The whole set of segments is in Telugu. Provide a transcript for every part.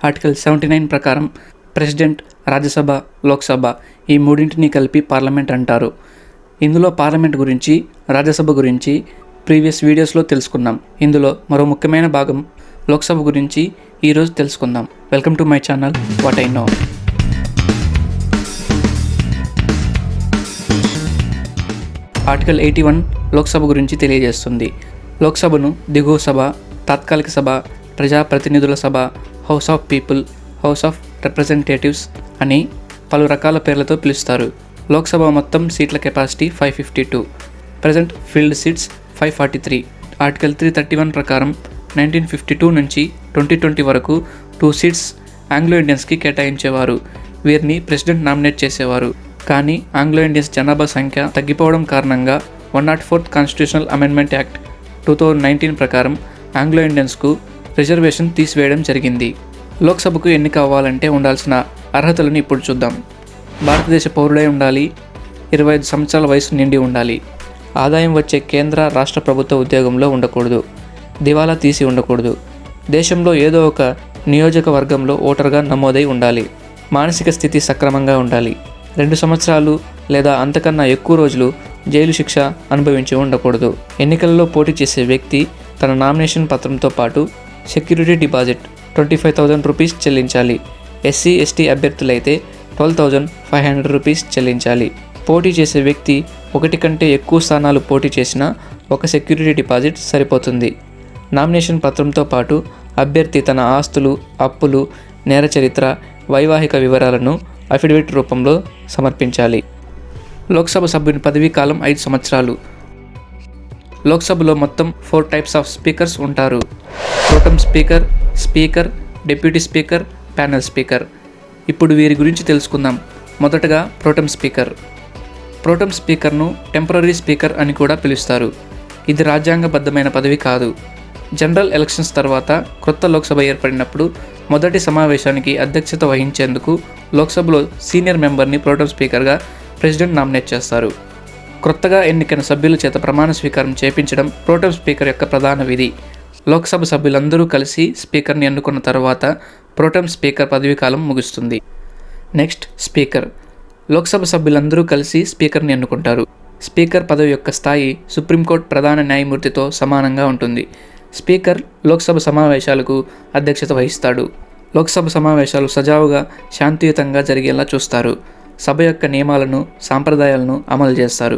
ఆర్టికల్ 79 ప్రకారం ప్రెసిడెంట్, రాజ్యసభ, లోక్సభ ఈ మూడింటిని కలిపి పార్లమెంట్ అంటారు. ఇందులో పార్లమెంట్ గురించి, రాజ్యసభ గురించి ప్రీవియస్ వీడియోస్లో తెలుసుకున్నాం. ఇందులో మరో ముఖ్యమైన భాగం లోక్సభ గురించి ఈరోజు తెలుసుకుందాం. Welcome to my channel what I know. Article 81 Lok Sabha గురించి తెలియజేస్తుంది. లోక్సభను దిగువ సభ, తాత్కాలిక సభ, ప్రజాప్రతినిధుల సభ, house of people, house of representatives అని పలు రకాల పేర్లతో పిలుస్తారు. లోక్సభ మొత్తం సీట్ల capacity 552. Present field seats 543. Article 331 ప్రకారం 1952 నుంచి 2020 వరకు 2 సీట్స్ ఆంగ్లో ఇండియన్స్కి కేటాయించేవారు. వీరిని ప్రెసిడెంట్ నామినేట్ చేసేవారు. కానీ ఆంగ్లో ఇండియన్స్ జనాభా సంఖ్య తగ్గిపోవడం కారణంగా 104th కాన్స్టిట్యూషనల్ అమెండ్మెంట్ యాక్ట్ 2019 ప్రకారం ఆంగ్లో ఇండియన్స్కు రిజర్వేషన్ తీసివేయడం జరిగింది. లోక్సభకు ఎన్నిక అవ్వాలంటే ఉండాల్సిన అర్హతలను ఇప్పుడు చూద్దాం. భారతదేశ పౌరుడై ఉండాలి. 25 సంవత్సరాల వయసు నిండి ఉండాలి. ఆదాయం వచ్చే కేంద్ర, రాష్ట్ర ప్రభుత్వ ఉద్యోగంలో ఉండకూడదు. దివాలా తీసి ఉండకూడదు. దేశంలో ఏదో ఒక నియోజకవర్గంలో ఓటర్గా నమోదై ఉండాలి. మానసిక స్థితి సక్రమంగా ఉండాలి. 2 సంవత్సరాలు లేదా అంతకన్నా ఎక్కువ రోజులు జైలు శిక్ష అనుభవించి ఉండకూడదు. ఎన్నికలలో పోటీ చేసే వ్యక్తి తన నామినేషన్ పత్రంతో పాటు సెక్యూరిటీ డిపాజిట్ 25,000 రూపీస్ చెల్లించాలి. ఎస్సీ, ఎస్టీ అభ్యర్థులైతే 12,500 రూపీస్ చెల్లించాలి. పోటీ చేసే వ్యక్తి ఒకటి కంటే ఎక్కువ స్థానాలు పోటీ చేసినా ఒక సెక్యూరిటీ డిపాజిట్ సరిపోతుంది. నామినేషన్ పత్రంతో పాటు అభ్యర్థి తన ఆస్తులు, అప్పులు, నేర చరిత్ర, వైవాహిక వివరాలను అఫిడవిట్ రూపంలో సమర్పించాలి. లోక్సభ సభ్యుని పదవీ కాలం 5 సంవత్సరాలు. లోక్సభలో మొత్తం 4 టైప్స్ ఆఫ్ స్పీకర్స్ ఉంటారు. Pro tem speaker, speaker, deputy speaker, panel speaker. ఇప్పుడు వీరి గురించి తెలుసుకుందాం. మొదటగా ప్రోటెం స్పీకర్. ప్రోటెం స్పీకర్ను టెంపరరీ స్పీకర్ అని కూడా పిలుస్తారు. ఇది రాజ్యాంగబద్ధమైన పదవి కాదు. జనరల్ ఎలక్షన్స్ తర్వాత కొత్త లోక్సభ ఏర్పడినప్పుడు మొదటి సమావేశానికి అధ్యక్షత వహించేందుకు లోక్సభలో సీనియర్ మెంబర్ని ప్రోటెం స్పీకర్గా ప్రెసిడెంట్ నామినేట్ చేస్తారు. కొత్తగా ఎన్నికైన సభ్యుల చేత ప్రమాణ స్వీకారం చేపించడం ప్రోటెం స్పీకర్ యొక్క ప్రధాన విధి. లోక్సభ సభ్యులందరూ కలిసి స్పీకర్ని ఎన్నుకున్న తర్వాత ప్రోటెం స్పీకర్ పదవీకాలం ముగుస్తుంది. Next speaker. లోక్సభ సభ్యులందరూ కలిసి స్పీకర్ని ఎన్నుకుంటారు. స్పీకర్ పదవి యొక్క స్థాయి సుప్రీంకోర్టు ప్రధాన న్యాయమూర్తితో సమానంగా ఉంటుంది. స్పీకర్ లోక్సభ సమావేశాలకు అధ్యక్షత వహిస్తాడు. లోక్సభ సమావేశాలు సజావుగా, శాంతియుతంగా జరిగేలా చూస్తారు. సభ యొక్క నియమాలను, సాంప్రదాయాలను అమలు చేస్తారు.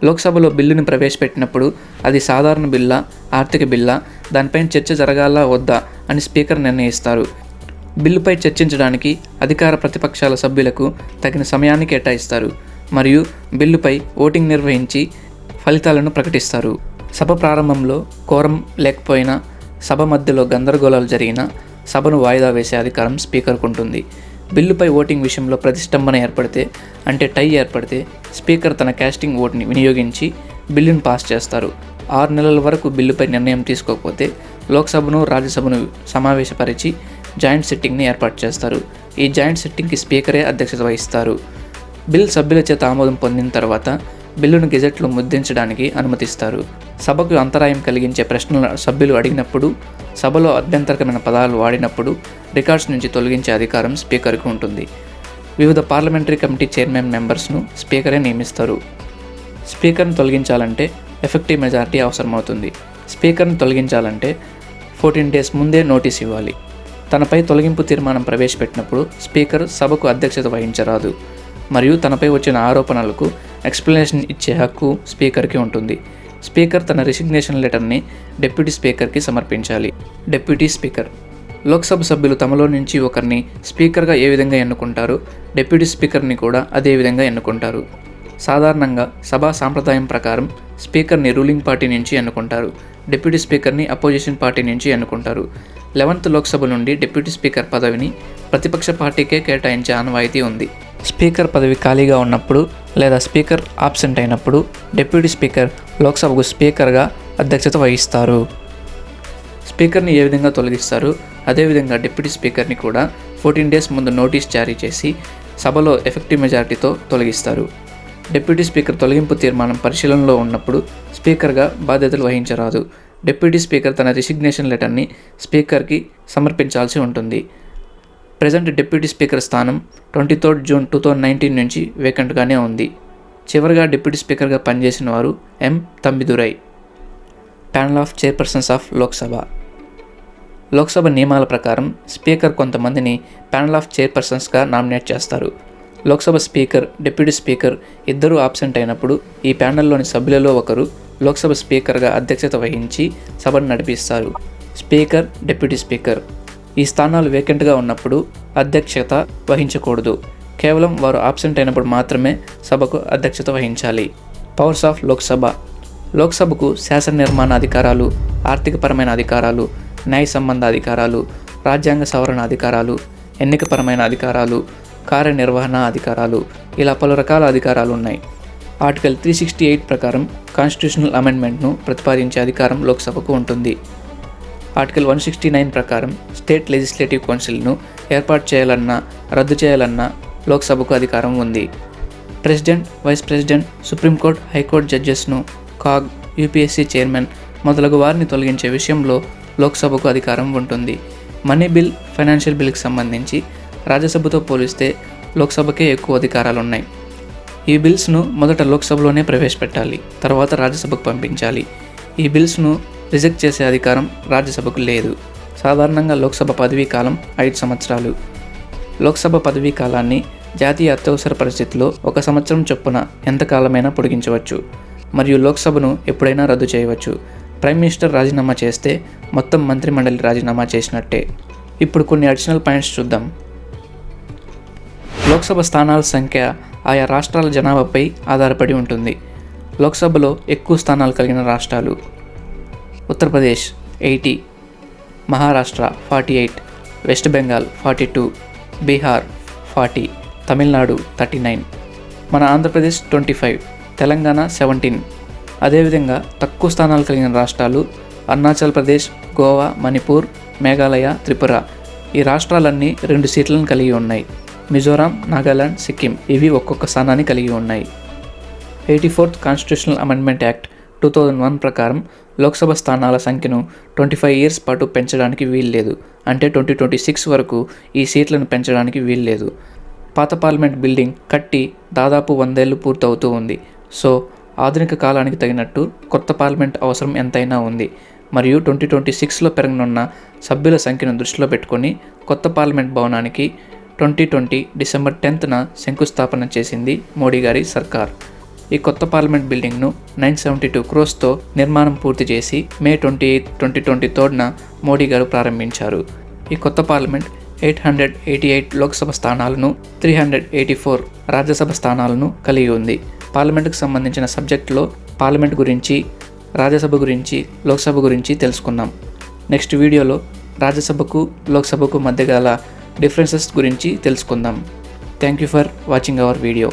లోక్సభలో బిల్లును ప్రవేశపెట్టినప్పుడు అది సాధారణ బిల్లా, ఆర్థిక బిల్లా, దానిపైన చర్చ జరగాలా వద్దా అని స్పీకర్ నిర్ణయిస్తారు. బిల్లుపై చర్చించడానికి అధికార, ప్రతిపక్షాల సభ్యులకు తగిన సమయాన్ని కేటాయిస్తారు మరియు బిల్లుపై ఓటింగ్ నిర్వహించి ఫలితాలను ప్రకటిస్తారు. సభ ప్రారంభంలో కోరం లేకపోయినా, సభ మధ్యలో గందరగోళాలు జరిగినా సభను వాయిదా వేసే అధికారం స్పీకర్కు ఉంటుంది. బిల్లుపై ఓటింగ్ విషయంలో ప్రతిష్టంభన ఏర్పడితే, అంటే టై ఏర్పడితే స్పీకర్ తన కాస్టింగ్ ఓటుని వినియోగించి బిల్లును పాస్ చేస్తారు. 6 నెలల వరకు బిల్లుపై నిర్ణయం తీసుకోకపోతే లోక్సభను, రాజ్యసభను సమావేశపరిచి జాయింట్ సిట్టింగ్ని ఏర్పాటు చేస్తారు. ఈ జాయింట్ సిట్టింగ్కి స్పీకరే అధ్యక్షత వహిస్తారు. బిల్ సభ్యుల చేత ఆమోదం పొందిన తర్వాత బిల్లును గెజెట్లో ముద్రించడానికి అనుమతిస్తారు. సభకు అంతరాయం కలిగించే ప్రశ్నలు సభ్యులు అడిగినప్పుడు, సభలో అభ్యంతరకరమైన పదాలు వాడినప్పుడు రికార్డ్స్ నుంచి తొలగించే అధికారం స్పీకర్కు ఉంటుంది. వివిధ పార్లమెంటరీ కమిటీ చైర్మన్ మెంబర్స్ను స్పీకరే నియమిస్తారు. స్పీకర్ను తొలగించాలంటే ఎఫెక్టివ్ మెజారిటీ అవసరమవుతుంది. స్పీకర్ను తొలగించాలంటే 14 days ముందే నోటీస్ ఇవ్వాలి. తనపై తొలగింపు తీర్మానం ప్రవేశపెట్టినప్పుడు స్పీకర్ సభకు అధ్యక్షత వహించరాదు మరియు తనపై వచ్చిన ఆరోపణలకు ఎక్స్ప్లెనేషన్ ఇచ్చే హక్కు స్పీకర్కి ఉంటుంది. స్పీకర్ తన రిసిగ్నేషన్ లెటర్ని డిప్యూటీ స్పీకర్కి సమర్పించాలి. Deputy speaker. లోక్సభ సభ్యులు తమలో నుంచి ఒకరిని స్పీకర్గా ఏ విధంగా ఎన్నుకుంటారో డిప్యూటీ స్పీకర్ని కూడా అదే విధంగా ఎన్నుకుంటారు. సాధారణంగా సభా సాంప్రదాయం ప్రకారం స్పీకర్ని రూలింగ్ పార్టీ నుంచి ఎన్నుకుంటారు. డిప్యూటీ స్పీకర్ని అపోజిషన్ పార్టీ నుంచి ఎన్నుకుంటారు. 11th లోక్సభ నుండి డిప్యూటీ స్పీకర్ పదవిని ప్రతిపక్ష పార్టీకే కేటాయించే ఆనవాయితీ ఉంది. స్పీకర్ పదవి ఖాళీగా ఉన్నప్పుడు లేదా స్పీకర్ ఆబ్సెంట్ అయినప్పుడు డిప్యూటీ స్పీకర్ లోక్సభకు స్పీకర్గా అధ్యక్షత వహిస్తారు. స్పీకర్ని ఏ విధంగా తొలగిస్తారు, అదేవిధంగా డిప్యూటీ స్పీకర్ని కూడా 14 days ముందు నోటీస్ జారీ చేసి సభలో ఎఫెక్టివ్ మెజారిటీతో తొలగిస్తారు. డిప్యూటీ స్పీకర్ తొలగింపు తీర్మానం పరిశీలనలో ఉన్నప్పుడు స్పీకర్గా బాధ్యతలు వహించరాదు. డిప్యూటీ స్పీకర్ తన రిసిగ్నేషన్ లెటర్ని స్పీకర్కి సమర్పించాల్సి ఉంటుంది. ప్రెజెంట్ డిప్యూటీ స్పీకర్ స్థానం 23 జూన్ 2019 నుంచి వేకెంట్గానే ఉంది. చివరిగా డిప్యూటీ స్పీకర్గా పనిచేసిన వారు M Thambidurai. Panel of chairpersons of Lok Sabha. Lok Sabha నియమాల ప్రకారం స్పీకర్ కొంతమందిని ప్యానల్ ఆఫ్ చైర్పర్సన్స్గా నామినేట్ చేస్తారు. లోక్సభ స్పీకర్, డిప్యూటీ స్పీకర్ ఇద్దరూ ఆబ్సెంట్ అయినప్పుడు ఈ ప్యానెల్లోని సభ్యులలో ఒకరు లోక్సభ స్పీకర్గా అధ్యక్షత వహించి సభను నడిపిస్తారు. స్పీకర్, డిప్యూటీ స్పీకర్ ఈ స్థానాలు వేకెంట్గా ఉన్నప్పుడు అధ్యక్షత వహించకూడదు. కేవలం వారు ఆబ్సెంట్ అయినప్పుడు మాత్రమే సభకు అధ్యక్షత వహించాలి. Powers of Lok Sabha. లోక్సభకు శాసన నిర్మాణ అధికారాలు, ఆర్థికపరమైన అధికారాలు, న్యాయ సంబంధ అధికారాలు, రాజ్యాంగ సవరణ అధికారాలు, ఎన్నికపరమైన అధికారాలు, కార్యనిర్వహణ అధికారాలు ఇలా పలు రకాల అధికారాలు ఉన్నాయి. ఆర్టికల్ 368 ప్రకారం కాన్స్టిట్యూషనల్ అమెండ్మెంట్ను ప్రతిపాదించే అధికారం లోక్సభకు ఉంటుంది. ఆర్టికల్ 169 ప్రకారం స్టేట్ లెజిస్లేటివ్ కౌన్సిల్ను ఏర్పాటు చేయాలన్నా రద్దు చేయాలన్నా లోక్సభకు అధికారం ఉంది. President, vice president, supreme court, high court జడ్జెస్ను, కాగ్, యూపీఎస్సీ చైర్మన్ మొదలగు వారిని తొలగించే విషయంలో లోక్సభకు అధికారం ఉంటుంది. మనీ బిల్, ఫైనాన్షియల్ బిల్కి సంబంధించి రాజ్యసభతో పోలిస్తే లోక్సభకే ఎక్కువ అధికారాలు ఉన్నాయి. ఈ బిల్స్ను మొదట లోక్సభలోనే ప్రవేశపెట్టాలి, తర్వాత రాజ్యసభకు పంపించాలి. ఈ బిల్స్ను రిజెక్ట్ చేసే అధికారం రాజ్యసభకు లేదు. సాధారణంగా లోక్సభ పదవీ కాలం 5 సంవత్సరాలు. లోక్సభ పదవీ కాలాన్ని జాతీయ అత్యవసర పరిస్థితిలో 1 సంవత్సరం చొప్పున ఎంతకాలమైనా పొడిగించవచ్చు మరియు లోక్సభను ఎప్పుడైనా రద్దు చేయవచ్చు. ప్రైమ్ మినిస్టర్ రాజీనామా చేస్తే మొత్తం మంత్రిమండలి రాజీనామా చేసినట్టే. ఇప్పుడు కొన్ని అడిషనల్ పాయింట్స్ చూద్దాం. లోక్సభ స్థానాల సంఖ్య ఆయా రాష్ట్రాల జనాభాపై ఆధారపడి ఉంటుంది. లోక్సభలో ఎక్కువ స్థానాలు కలిగిన రాష్ట్రాలు: ఉత్తరప్రదేశ్ 80, మహారాష్ట్ర 48, వెస్ట్ బెంగాల్ 42, బీహార్ 40, తమిళనాడు 39, మన ఆంధ్రప్రదేశ్ 25, తెలంగాణ 17. అదేవిధంగా తక్కువ స్థానాలు కలిగిన రాష్ట్రాలు అరుణాచల్ ప్రదేశ్, గోవా, మణిపూర్, మేఘాలయ, త్రిపుర. ఈ రాష్ట్రాలన్నీ 2 సీట్లను కలిగి ఉన్నాయి. మిజోరాం, నాగాలాండ్, సిక్కిం ఇవి ఒక్కొక్క స్థానాన్ని కలిగి ఉన్నాయి. 84th కాన్స్టిట్యూషనల్ అమెండ్మెంట్ యాక్ట్ 2001 ప్రకారం లోక్సభ స్థానాల సంఖ్యను 25 ఇయర్స్ పాటు పెంచడానికి వీల్లేదు. అంటే 2026 వరకు ఈ సీట్లను పెంచడానికి వీల్లేదు. పాత పార్లమెంట్ బిల్డింగ్ కట్టి దాదాపు 100 ఏళ్ళు పూర్తవుతూ ఉంది. సో ఆధునిక కాలానికి తగినట్టు కొత్త పార్లమెంట్ అవసరం ఎంతైనా ఉంది. మరియు 2026లో పెరగనున్న సభ్యుల సంఖ్యను దృష్టిలో పెట్టుకొని కొత్త పార్లమెంట్ భవనానికి 2020 డిసెంబర్ 10న శంకుస్థాపన చేసింది మోడీ గారి సర్కార్. ఈ కొత్త పార్లమెంట్ బిల్డింగ్ను 972 crores నిర్మాణం పూర్తి చేసి మే 28, 2023న మోడీ గారు ప్రారంభించారు. ఈ కొత్త పార్లమెంట్ 888 లోక్సభ స్థానాలను, 384 రాజ్యసభ స్థానాలను కలిగి ఉంది. పార్లమెంటుకు సంబంధించిన సబ్జెక్టులో పార్లమెంట్ గురించి, రాజ్యసభ గురించి, లోక్సభ గురించి తెలుసుకుందాం. నెక్స్ట్ వీడియోలో రాజ్యసభకు, లోక్సభకు మధ్య గల డిఫరెన్సెస్ గురించి తెలుసుకుందాం. Thank you for watching our video.